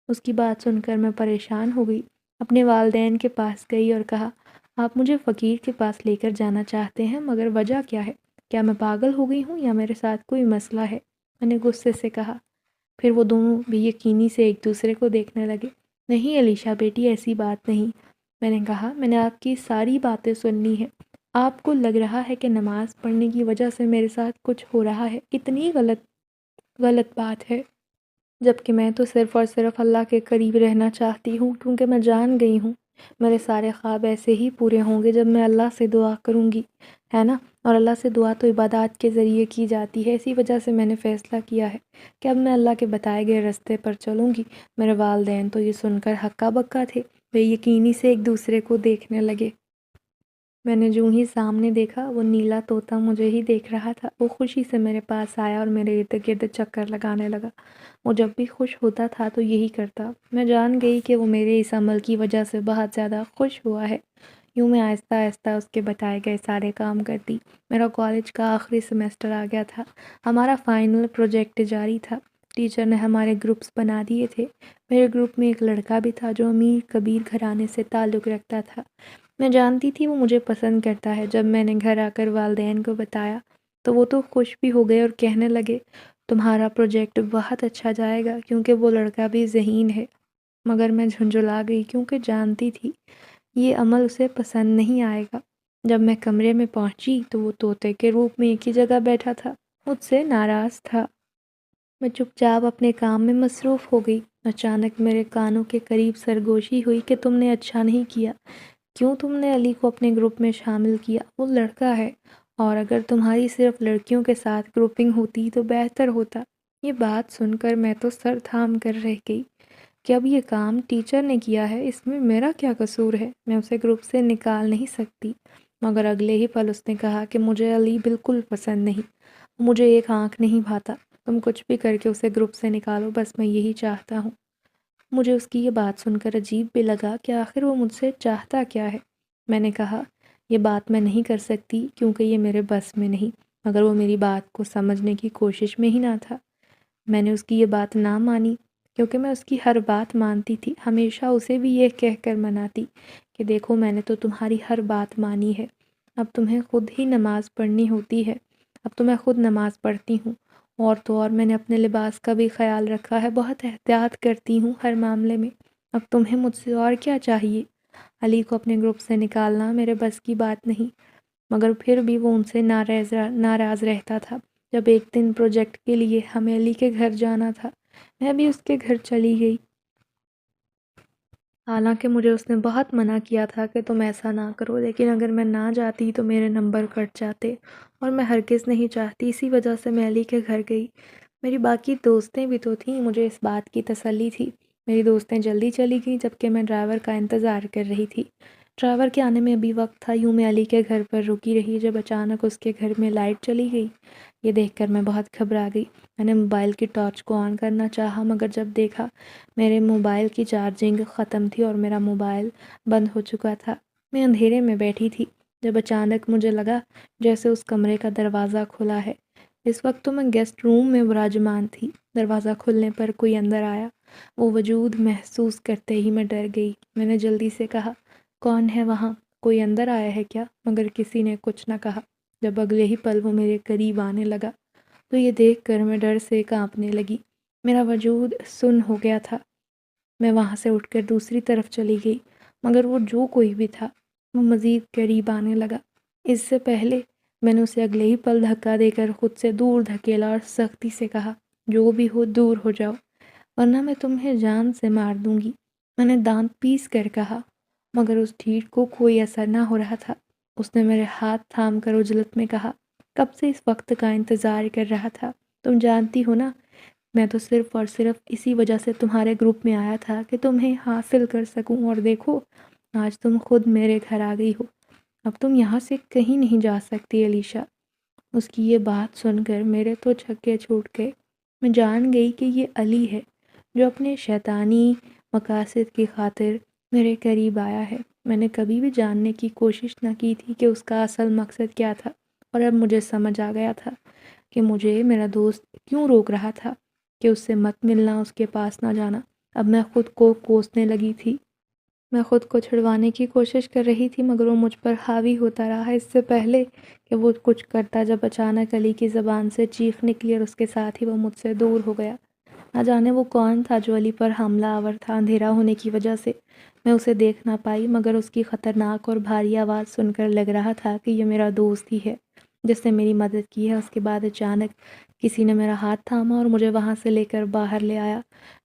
اس کی بات سن کر میں پریشان ہو گئی اپنے والدین کے پاس گئی اور کہا، آپ مجھے فقیر کے پاس لے کر جانا چاہتے ہیں، مگر وجہ کیا ہے؟ کیا میں پاگل ہو گئی ہوں یا میرے ساتھ کوئی مسئلہ ہے؟ میں نے غصے سے کہا۔ پھر وہ دونوں بے یقینی سے ایک دوسرے کو دیکھنے لگے۔ نہیں علیشا بیٹی، ایسی بات نہیں۔ میں نے کہا، میں نے آپ کی ساری باتیں سن لی ہیں۔ آپ کو لگ رہا ہے کہ نماز پڑھنے کی وجہ سے میرے ساتھ کچھ ہو رہا ہے، کتنی غلط بات ہے، جبکہ میں تو صرف اور صرف اللہ کے قریب رہنا چاہتی ہوں، کیونکہ میں جان گئی ہوں میرے سارے خواب ایسے ہی پورے ہوں گے جب میں اللہ سے دعا کروں گی، ہے نا؟ اور اللہ سے دعا تو عبادات کے ذریعے کی جاتی ہے، اسی وجہ سے میں نے فیصلہ کیا ہے کہ اب میں اللہ کے بتائے گئے راستے پر چلوں گی۔ میرے والدین تو یہ سن کر ہکا بکا تھے، وہ یقینی سے ایک دوسرے کو دیکھنے لگے۔ میں نے جو ہی سامنے دیکھا وہ نیلا طوطا مجھے ہی دیکھ رہا تھا۔ وہ خوشی سے میرے پاس آیا اور میرے ارد گرد چکر لگانے لگا۔ وہ جب بھی خوش ہوتا تھا تو یہی کرتا۔ میں جان گئی کہ وہ میرے اس عمل کی وجہ سے بہت زیادہ خوش ہوا ہے۔ یوں میں آہستہ آہستہ اس کے بتائے گئے سارے کام کرتی۔ میرا کالج کا آخری سیمیسٹر آ گیا تھا۔ ہمارا فائنل پروجیکٹ جاری تھا۔ ٹیچر نے ہمارے گروپس بنا دیے تھے۔ میرے گروپ میں ایک لڑکا بھی تھا جو امیر کبیر گھرانے سے تعلق رکھتا تھا۔ میں جانتی تھی وہ مجھے پسند کرتا ہے۔ جب میں نے گھر آ کر والدین کو بتایا تو وہ تو خوش بھی ہو گئے اور کہنے لگے، تمہارا پروجیکٹ بہت اچھا جائے گا کیونکہ وہ لڑکا بھی ذہین ہے۔ مگر میں جھنجھلا گئی کیونکہ جانتی تھی یہ عمل اسے پسند نہیں آئے گا۔ جب میں کمرے میں پہنچی تو وہ طوطے کے روپ میں ایک ہی جگہ بیٹھا تھا، مجھ سے ناراض تھا۔ میں چپ چاپ اپنے کام میں مصروف ہو گئی۔ اچانک میرے کانوں کے قریب سرگوشی ہوئی کہ تم نے اچھا نہیں کیا۔ کیوں تم نے علی کو اپنے گروپ میں شامل کیا؟ وہ لڑکا ہے، اور اگر تمہاری صرف لڑکیوں کے ساتھ گروپنگ ہوتی تو بہتر ہوتا۔ یہ بات سن کر میں تو سر تھام کر رہ گئی کہ اب یہ کام ٹیچر نے کیا ہے، اس میں میرا کیا قصور ہے؟ میں اسے گروپ سے نکال نہیں سکتی۔ مگر اگلے ہی پل اس نے کہا کہ مجھے علی بالکل پسند نہیں، مجھے ایک آنکھ نہیں بھاتا، تم کچھ بھی کر کے اسے گروپ سے نکالو، بس میں یہی چاہتا ہوں۔ مجھے اس کی یہ بات سن کر عجیب بھی لگا کہ آخر وہ مجھ سے چاہتا کیا ہے۔ میں نے کہا، یہ بات میں نہیں کر سکتی کیونکہ یہ میرے بس میں نہیں، مگر وہ میری بات کو سمجھنے کی کوشش میں ہی نہ تھا۔ میں نے اس کی یہ بات نہ مانی کیونکہ میں اس کی ہر بات مانتی تھی، ہمیشہ اسے بھی یہ کہہ کر مناتی کہ دیکھو میں نے تو تمہاری ہر بات مانی ہے، اب تمہیں خود ہی نماز پڑھنی ہوتی ہے، اب تو میں خود نماز پڑھتی ہوں، اور تو اور میں نے اپنے لباس کا بھی خیال رکھا ہے، بہت احتیاط کرتی ہوں ہر معاملے میں، اب تمہیں مجھ سے اور کیا چاہیے؟ علی کو اپنے گروپ سے نکالنا میرے بس کی بات نہیں، مگر پھر بھی وہ ان سے ناراض رہتا تھا۔ جب ایک دن پروجیکٹ کے لیے ہمیں علی کے گھر جانا تھا، میں بھی اس کے گھر چلی گئی۔ حالانکہ مجھے اس نے بہت منع کیا تھا کہ تم ایسا نہ کرو، لیکن اگر میں نہ جاتی تو میرے نمبر کٹ جاتے، اور میں ہرگز نہیں چاہتی، اسی وجہ سے میں علی کے گھر گئی۔ میری باقی دوستیں بھی تو تھیں، مجھے اس بات کی تسلی تھی۔ میری دوستیں جلدی چلی گئیں جبکہ میں ڈرائیور کا انتظار کر رہی تھی۔ ڈرائیور کے آنے میں ابھی وقت تھا، یوں میں علی کے گھر پر رکی رہی جب اچانک اس کے گھر میں لائٹ چلی گئی۔ یہ دیکھ کر میں بہت گھبرا گئی۔ میں نے موبائل کی ٹارچ کو آن کرنا چاہا، مگر جب دیکھا میرے موبائل کی چارجنگ ختم تھی اور میرا موبائل بند ہو چکا تھا۔ میں اندھیرے میں بیٹھی تھی جب اچانک مجھے لگا جیسے اس کمرے کا دروازہ کھلا ہے۔ اس وقت تو میں گیسٹ روم میں براجمان تھی۔ دروازہ کھلنے پر کوئی اندر آیا۔ وہ وجود محسوس کرتے ہی میں ڈر گئی۔ میں نے جلدی سے کہا، کون ہے وہاں؟ کوئی اندر آیا ہے کیا؟ مگر کسی نے کچھ نہ کہا۔ جب اگلے ہی پل وہ میرے قریب آنے لگا تو یہ دیکھ کر میں ڈر سے کانپنے لگی۔ میرا وجود سن ہو گیا تھا۔ میں وہاں سے اٹھ کر دوسری طرف چلی گئی، مگر وہ جو کوئی بھی تھا وہ مزید قریب آنے لگا۔ اس سے پہلے میں نے اسے اگلے ہی پل دھکا دے کر خود سے دور دھکیلا اور سختی سے کہا، جو بھی ہو دور ہو جاؤ، ورنہ میں تمہیں جان سے مار دوں گی۔ میں نے دانت پیس کر کہا، مگر اس ڈھیٹ کو کوئی اثر نہ ہو رہا تھا۔ اس نے میرے ہاتھ تھام کر عجلت میں کہا، کب سے اس وقت کا انتظار کر رہا تھا، تم جانتی ہو نا، میں تو صرف اور صرف اسی وجہ سے تمہارے گروپ میں آیا تھا کہ تمہیں حاصل کر سکوں، اور دیکھو آج تم خود میرے گھر آ گئی ہو، اب تم یہاں سے کہیں نہیں جا سکتی علیشا۔ اس کی یہ بات سن کر میرے تو چھکے چھوٹ گئے۔ میں جان گئی کہ یہ علی ہے جو اپنے شیطانی مقاصد کی خاطر میرے قریب آیا ہے۔ میں نے کبھی بھی جاننے کی کوشش نہ کی تھی کہ اس کا اصل مقصد کیا تھا، اور اب مجھے سمجھ آ گیا تھا کہ مجھے میرا دوست کیوں روک رہا تھا کہ اس سے مت ملنا، اس کے پاس نہ جانا۔ اب میں خود کو کوسنے لگی تھی میں خود کو چھڑوانے کی کوشش کر رہی تھی مگر وہ مجھ پر حاوی ہوتا رہا اس سے پہلے کہ وہ کچھ کرتا، جب اچانک علی کی زبان سے چیخ نکلی اور اس کے ساتھ ہی وہ مجھ سے دور ہو گیا۔ نہ جانے وہ کون تھا جو علی پر حملہ آور تھا۔ اندھیرا ہونے کی وجہ سے میں اسے دیکھ نہ پائی مگر اس کی خطرناک اور بھاری آواز سن کر لگ رہا تھا کہ یہ میرا دوست ہی ہے جس نے میری مدد کی ہے۔ اس کے بعد اچانک کسی نے میرا ہاتھ تھاما اور مجھے وہاں سے لے کر باہر لے آیا۔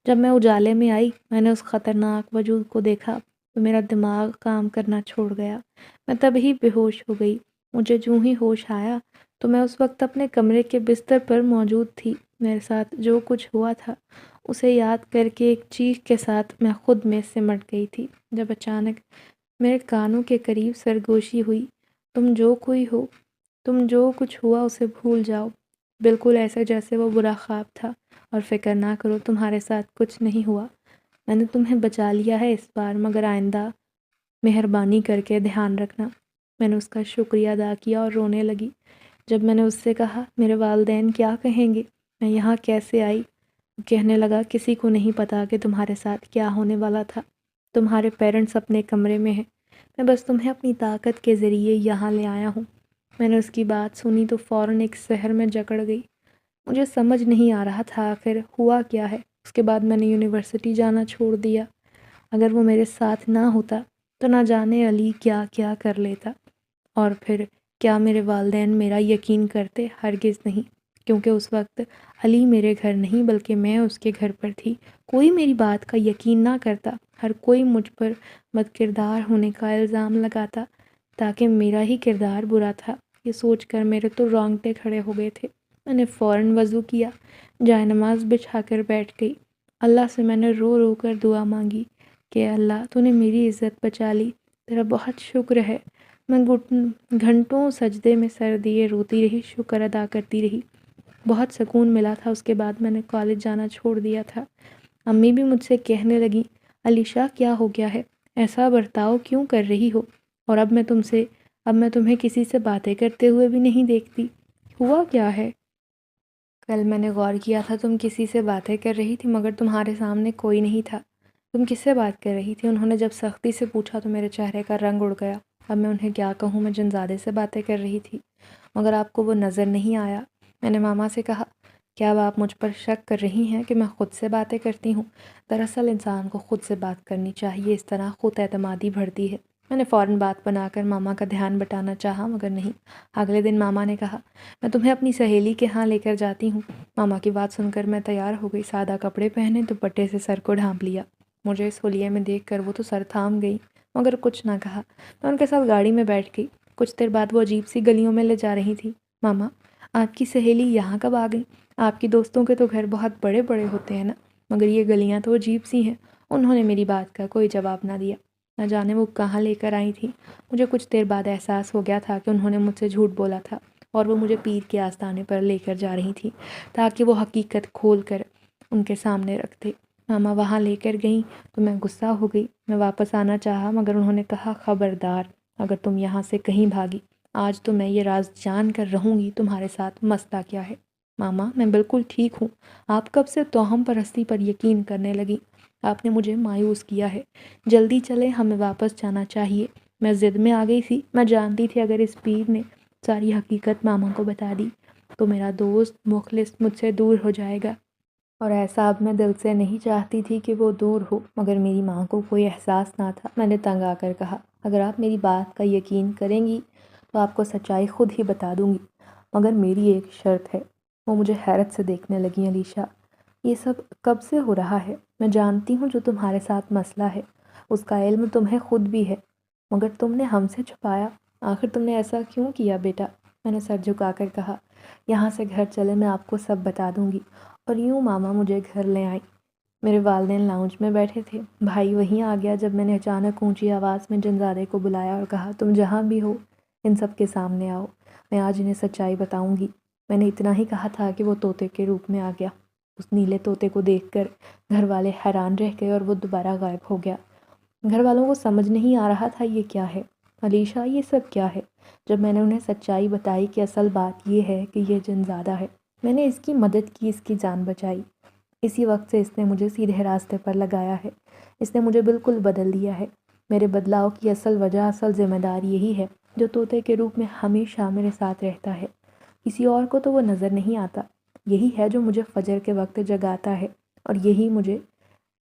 جب میں اجالے میں آئی میں نے اس خطرناک وجود کو دیکھا تو میرا دماغ کام کرنا چھوڑ گیا۔ میں تب ہی بے ہوش ہو گئی۔ مجھے جوں ہی ہوش آیا تو میں اس وقت اپنے کمرے کے بستر پر موجود تھی۔ میرے ساتھ جو کچھ ہوا تھا اسے یاد کر کے ایک چیخ کے ساتھ میں خود میں سمٹ گئی تھی جب اچانک میرے کانوں کے قریب سرگوشی ہوئی، تم جو کوئی ہو، تم جو کچھ ہوا اسے بھول جاؤ، بالکل ایسے جیسے وہ برا خواب تھا، اور فکر نہ کرو تمہارے ساتھ کچھ نہیں ہوا، میں نے تمہیں بچا لیا ہے اس بار، مگر آئندہ مہربانی کر کے دھیان رکھنا۔ میں نے اس کا شکریہ ادا کیا اور رونے لگی جب میں نے اس سے کہا میرے والدین کیا کہیں گے، میں یہاں کیسے آئی؟ وہ کہنے لگا کسی کو نہیں پتا کہ تمہارے ساتھ کیا ہونے والا تھا، تمہارے پیرنٹس اپنے کمرے میں ہیں، میں بس تمہیں اپنی طاقت کے ذریعے یہاں لے آیا ہوں۔ میں نے اس کی بات سنی تو فوراً ایک سحر میں جکڑ گئی۔ مجھے سمجھ نہیں آ رہا تھا آخر ہوا کیا ہے۔ اس کے بعد میں نے یونیورسٹی جانا چھوڑ دیا۔ اگر وہ میرے ساتھ نہ ہوتا تو نہ جانے علی کیا کیا کر لیتا، اور پھر کیا میرے والدین میرا یقین کرتے؟ ہرگز نہیں، کیونکہ اس وقت علی میرے گھر نہیں بلکہ میں اس کے گھر پر تھی۔ کوئی میری بات کا یقین نہ کرتا، ہر کوئی مجھ پر بد کردار ہونے کا الزام لگاتا تاکہ میرا ہی کردار برا تھا۔ یہ سوچ کر میرے تو رونگٹے کھڑے ہو گئے تھے۔ میں نے فوراً وضو کیا، جائے نماز بچھا کر بیٹھ گئی۔ اللہ سے میں نے رو رو کر دعا مانگی کہ اللہ تو نے میری عزت بچا لی، تیرا بہت شکر ہے۔ میں گھنٹوں سجدے میں سر دیے روتی رہی، شکر ادا کرتی رہی۔ بہت سکون ملا تھا۔ اس کے بعد میں نے کالج جانا چھوڑ دیا تھا۔ امی بھی مجھ سے کہنے لگیں علیشا کیا ہو گیا ہے، ایسا برتاؤ کیوں کر رہی ہو، اور اب میں تمہیں کسی سے باتیں کرتے ہوئے بھی نہیں دیکھتی، ہوا کیا ہے؟ کل میں نے غور کیا تھا تم کسی سے باتیں کر رہی تھی مگر تمہارے سامنے کوئی نہیں تھا، تم کس سے بات کر رہی تھی؟ انہوں نے جب سختی سے پوچھا تو میرے چہرے کا رنگ اڑ گیا۔ اب میں انہیں کیا کہوں، میں جنزادے سے باتیں کر رہی تھی مگر آپ کو وہ نظر نہیں آیا۔ میں نے ماما سے کہا کیا اب آپ مجھ پر شک کر رہی ہیں کہ میں خود سے باتیں کرتی ہوں؟ دراصل انسان کو خود سے بات کرنی چاہیے، اس طرح خود اعتمادی بڑھتی ہے۔ میں نے فوراً بات بنا کر ماما کا دھیان بٹانا چاہا مگر نہیں۔ اگلے دن ماما نے کہا میں تمہیں اپنی سہیلی کے ہاں لے کر جاتی ہوں۔ ماما کی بات سن کر میں تیار ہو گئی، سادہ کپڑے پہنے، دوپٹے سے سر کو ڈھانپ لیا۔ مجھے اس حلیے میں دیکھ کر وہ تو سر تھام گئی مگر کچھ نہ کہا۔ میں ان کے ساتھ گاڑی میں بیٹھ گئی۔ کچھ دیر بعد وہ عجیب سی گلیوں میں لے جا رہی تھی۔ ماما آپ کی سہیلی یہاں کب آ گئی؟ آپ کی دوستوں کے تو گھر بہت بڑے بڑے ہوتے ہیں نا، مگر یہ گلیاں تو عجیب سی ہیں۔ انہوں نے میری بات کا کوئی جواب نہ دیا، نہ جانے وہ کہاں لے کر آئی تھی۔ مجھے کچھ دیر بعد احساس ہو گیا تھا کہ انہوں نے مجھ سے جھوٹ بولا تھا اور وہ مجھے پیر کے آستانے پر لے کر جا رہی تھی تاکہ وہ حقیقت کھول کر ان کے سامنے رکھ دے۔ ماما وہاں لے کر گئیں تو میں غصہ ہو گئی۔ میں واپس آنا چاہا مگر انہوں نے کہا خبردار اگر تم یہاں سے کہیں بھاگی، آج تو میں یہ راز جان کر رہوں گی تمہارے ساتھ مسئلہ کیا ہے۔ ماما میں بالکل ٹھیک ہوں، آپ کب سے توہم پرستی پر یقین کرنے لگی؟ آپ نے مجھے مایوس کیا ہے، جلدی چلیں ہمیں واپس جانا چاہیے۔ میں ضد میں آ گئی تھی، میں جانتی تھی اگر اس پیر نے ساری حقیقت ماما کو بتا دی تو میرا دوست مخلص مجھ سے دور ہو جائے گا، اور ایسا اب میں دل سے نہیں چاہتی تھی کہ وہ دور ہو، مگر میری ماں کو کوئی احساس نہ تھا۔ میں نے تنگ آ کر کہا اگر آپ میری بات کا یقین کریں گی تو آپ کو سچائی خود ہی بتا دوں گی، مگر میری ایک شرط ہے۔ وہ مجھے حیرت سے دیکھنے لگی علیشا یہ سب کب سے ہو رہا ہے؟ میں جانتی ہوں جو تمہارے ساتھ مسئلہ ہے اس کا علم تمہیں خود بھی ہے، مگر تم نے ہم سے چھپایا، آخر تم نے ایسا کیوں کیا بیٹا؟ میں نے سر جھکا کر کہا یہاں سے گھر چلے میں آپ کو سب بتا دوں گی، اور یوں ماما مجھے گھر لے آئیں۔ میرے والدین لاؤنج میں بیٹھے تھے، بھائی وہیں آ گیا جب میں نے اچانک اونچی آواز میں جنزادے کو بلایا اور کہا تم جہاں بھی ہو ان سب کے سامنے آؤ، میں آج انہیں سچائی بتاؤں گی۔ میں نے اتنا ہی کہا تھا کہ وہ طوطے کے روپ میں آ گیا۔ اس نیلے طوطے کو دیکھ کر گھر والے حیران رہ گئے اور وہ دوبارہ غائب ہو گیا۔ گھر والوں کو سمجھ نہیں آ رہا تھا یہ کیا ہے، علیشا یہ سب کیا ہے؟ جب میں نے انہیں سچائی بتائی کہ اصل بات یہ ہے کہ یہ جنزادہ ہے، میں نے اس کی مدد کی، اس کی جان بچائی، اسی وقت سے اس نے مجھے سیدھے راستے پر لگایا ہے، اس نے مجھے بالکل بدل دیا ہے۔ میرے بدلاؤ کی اصل وجہ، اصل ذمہ دار یہی ہے جو طوطے کے روپ میں ہمیشہ میرے ساتھ رہتا ہے۔ کسی اور کو تو وہ نظر نہیں آتا۔ یہی ہے جو مجھے فجر کے وقت جگاتا ہے اور یہی مجھے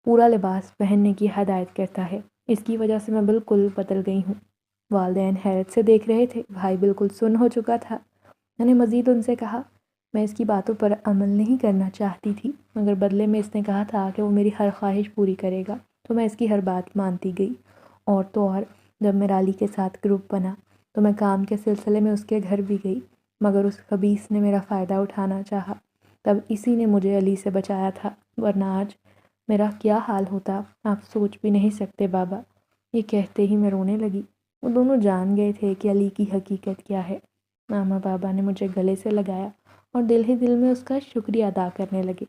پورا لباس پہننے کی ہدایت کرتا ہے۔ اس کی وجہ سے میں بالکل بدل گئی ہوں۔ والدین حیرت سے دیکھ رہے تھے۔ بھائی بالکل سن ہو چکا تھا۔ میں نے مزید ان سے کہا، میں اس کی باتوں پر عمل نہیں کرنا چاہتی تھی، مگر بدلے میں اس نے کہا تھا کہ وہ میری ہر خواہش پوری کرے گا، تو میں اس کی ہر بات مانتی گئی۔ اور تو اور جب میرا علی کے ساتھ گروپ بنا تو میں کام کے سلسلے میں اس کے گھر بھی گئی، مگر اس خبیث نے میرا فائدہ اٹھانا چاہا۔ تب اسی نے مجھے علی سے بچایا تھا، ورنہ آج میرا کیا حال ہوتا آپ سوچ بھی نہیں سکتے بابا۔ یہ کہتے ہی میں رونے لگی۔ وہ دونوں جان گئے تھے کہ علی کی حقیقت کیا ہے۔ ماما بابا نے مجھے گلے سے لگایا اور دل ہی دل میں اس کا شکریہ ادا کرنے لگے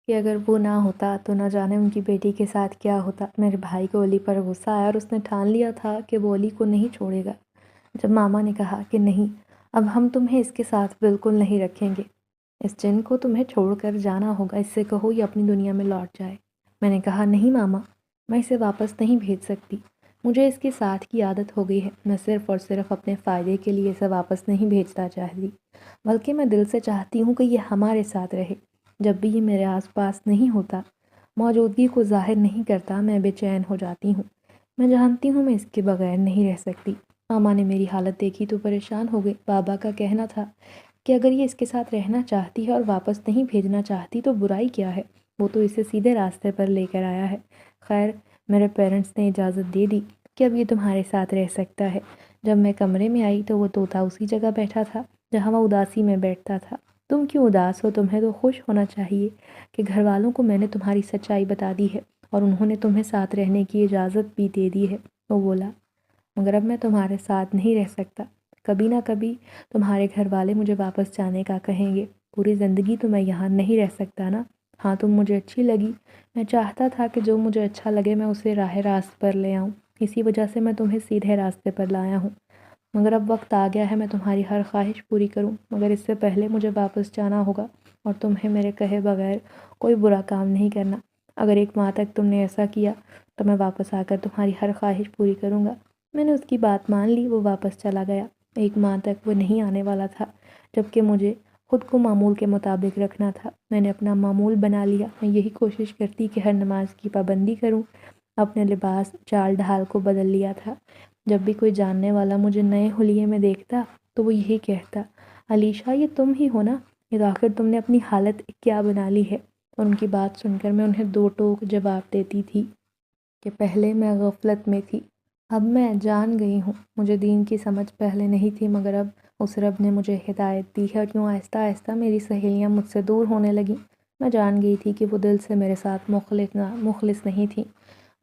کہ اگر وہ نہ ہوتا تو نہ جانے ان کی بیٹی کے ساتھ کیا ہوتا۔ میرے بھائی کو علی پر غصہ آیا اور اس نے ٹھان لیا تھا کہ وہ علی کو نہیں چھوڑے گا۔ جب ماما نے کہا کہ نہیں، اب ہم تمہیں اس کے ساتھ بالکل نہیں رکھیں گے، اس جن کو تمہیں چھوڑ کر جانا ہوگا، اس سے کہو یہ اپنی دنیا میں لوٹ جائے۔ میں نے کہا نہیں ماما، میں اسے واپس نہیں بھیج سکتی، مجھے اس کے ساتھ کی عادت ہو گئی ہے۔ میں صرف اور صرف اپنے فائدے کے لیے اسے واپس نہیں بھیجنا چاہتی، بلکہ میں دل سے چاہتی ہوں کہ یہ ہمارے ساتھ رہے۔ جب بھی یہ میرے آس پاس نہیں ہوتا، موجودگی کو ظاہر نہیں کرتا، میں بے چین ہو جاتی ہوں۔ میں جانتی ہوں میں اس کے بغیر نہیں رہ سکتی۔ ماما نے میری حالت دیکھی تو پریشان ہو گئی۔ بابا کا کہنا تھا کہ اگر یہ اس کے ساتھ رہنا چاہتی ہے اور واپس نہیں بھیجنا چاہتی تو برائی کیا ہے، وہ تو اسے سیدھے راستے پر لے کر آیا ہے۔ خیر، میرے پیرنٹس نے اجازت دے دی کہ اب یہ تمہارے ساتھ رہ سکتا ہے۔ جب میں کمرے میں آئی تو وہ طوطا اسی جگہ بیٹھا تھا جہاں وہ اداسی میں بیٹھتا تھا۔ تم کیوں اداس ہو؟ تمہیں تو خوش ہونا چاہیے کہ گھر والوں کو میں نے تمہاری سچائی بتا دی ہے اور انہوں نے تمہیں ساتھ رہنے کی اجازت بھی دے دی ہے۔ وہ بولا، مگر اب میں تمہارے ساتھ نہیں رہ سکتا۔ کبھی نہ کبھی تمہارے گھر والے مجھے واپس جانے کا کہیں گے۔ پوری زندگی تو میں یہاں نہیں رہ سکتا نا۔ ہاں تم مجھے اچھی لگی، میں چاہتا تھا کہ جو مجھے اچھا لگے میں اسے راہ راست پر لے آؤں، اسی وجہ سے میں تمہیں سیدھے راستے پر لایا ہوں۔ مگر اب وقت آ گیا ہے میں تمہاری ہر خواہش پوری کروں، مگر اس سے پہلے مجھے واپس جانا ہوگا اور تمہیں میرے کہے بغیر کوئی برا کام نہیں کرنا۔ اگر 1 ماہ تک تم نے ایسا کیا تو میں واپس آ کر تمہاری ہر خواہش پوری کروں گا۔ میں نے اس کی بات مان لی۔ وہ واپس چلا گیا۔ 1 ماہ تک وہ نہیں آنے والا تھا، جبکہ مجھے خود کو معمول کے مطابق رکھنا تھا۔ میں نے اپنا معمول بنا لیا۔ میں یہی کوشش کرتی کہ ہر نماز کی پابندی کروں، اپنے لباس چال ڈھال کو بدل لیا تھا۔ جب بھی کوئی جاننے والا مجھے نئے حلیے میں دیکھتا تو وہ یہی کہتا، علیشہ یہ تم ہی ہو نا؟ یہ آخر تم نے اپنی حالت کیا بنا لی ہے؟ اور ان کی بات سن کر میں انہیں 2 ٹوک جواب دیتی تھی کہ پہلے میں غفلت میں تھی، اب میں جان گئی ہوں۔ مجھے دین کی سمجھ پہلے نہیں تھی، مگر اب اس رب نے مجھے ہدایت دی ہے اور یوں آہستہ آہستہ میری سہیلیاں مجھ سے دور ہونے لگیں۔ میں جان گئی تھی کہ وہ دل سے میرے ساتھ مخلص نہیں تھیں،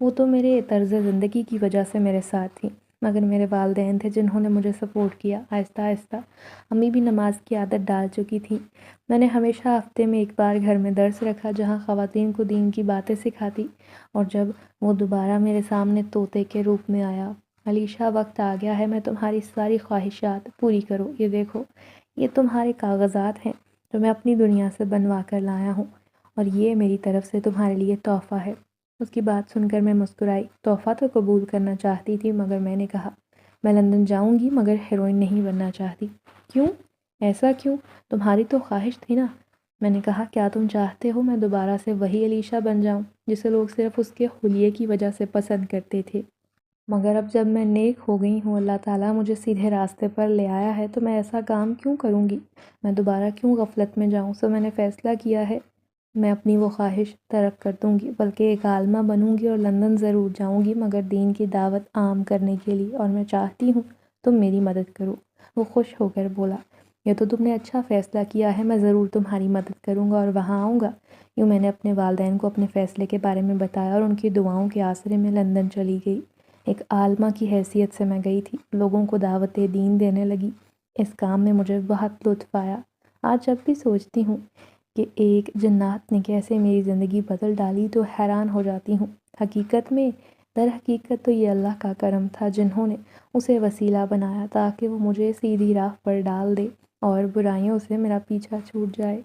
وہ تو میرے طرز زندگی کی وجہ سے میرے ساتھ تھیں، مگر میرے والدین تھے جنہوں نے مجھے سپورٹ کیا۔ آہستہ آہستہ امی بھی نماز کی عادت ڈال چکی تھیں۔ میں نے ہمیشہ ہفتے میں 1 بار گھر میں درس رکھا جہاں خواتین کو دین کی باتیں سکھاتی، اور جب وہ دوبارہ میرے سامنے طوطے کے روپ میں آیا، علیشہ وقت آ گیا ہے میں تمہاری ساری خواہشات پوری کرو۔ یہ دیکھو، یہ تمہارے کاغذات ہیں جو میں اپنی دنیا سے بنوا کر لایا ہوں، اور یہ میری طرف سے تمہارے لیے تحفہ ہے۔ اس کی بات سن کر میں مسکرائی۔ تحفہ تو قبول کرنا چاہتی تھی، مگر میں نے کہا، میں لندن جاؤں گی مگر ہیروئن نہیں بننا چاہتی۔ کیوں؟ ایسا کیوں؟ تمہاری تو خواہش تھی نا۔ میں نے کہا، کیا تم چاہتے ہو میں دوبارہ سے وہی علیشہ بن جاؤں جسے لوگ صرف اس کے حلیے کی وجہ سے پسند کرتے تھے؟ مگر اب جب میں نیک ہو گئی ہوں، اللہ تعالیٰ مجھے سیدھے راستے پر لے آیا ہے، تو میں ایسا کام کیوں کروں گی؟ میں دوبارہ کیوں غفلت میں جاؤں؟ سو میں نے فیصلہ کیا ہے، میں اپنی وہ خواہش ترک کر دوں گی، بلکہ ایک عالمہ بنوں گی اور لندن ضرور جاؤں گی، مگر دین کی دعوت عام کرنے کے لیے، اور میں چاہتی ہوں تم میری مدد کرو۔ وہ خوش ہو کر بولا، یہ تو تم نے اچھا فیصلہ کیا ہے، میں ضرور تمہاری مدد کروں گا اور وہاں آؤں گا۔ یوں میں نے اپنے والدین کو اپنے فیصلے کے بارے میں بتایا اور ان کی دعاؤں کے آسرے میں لندن چلی گئی۔ ایک عالمہ کی حیثیت سے میں گئی تھی، لوگوں کو دعوت دین دینے لگی۔ اس کام میں مجھے بہت لطف آیا۔ آج جب بھی سوچتی ہوں کہ ایک جنات نے کیسے میری زندگی بدل ڈالی تو حیران ہو جاتی ہوں۔ در حقیقت تو یہ اللہ کا کرم تھا جنہوں نے اسے وسیلہ بنایا تاکہ وہ مجھے سیدھی راہ پر ڈال دے اور برائیوں سے میرا پیچھا چھوٹ جائے۔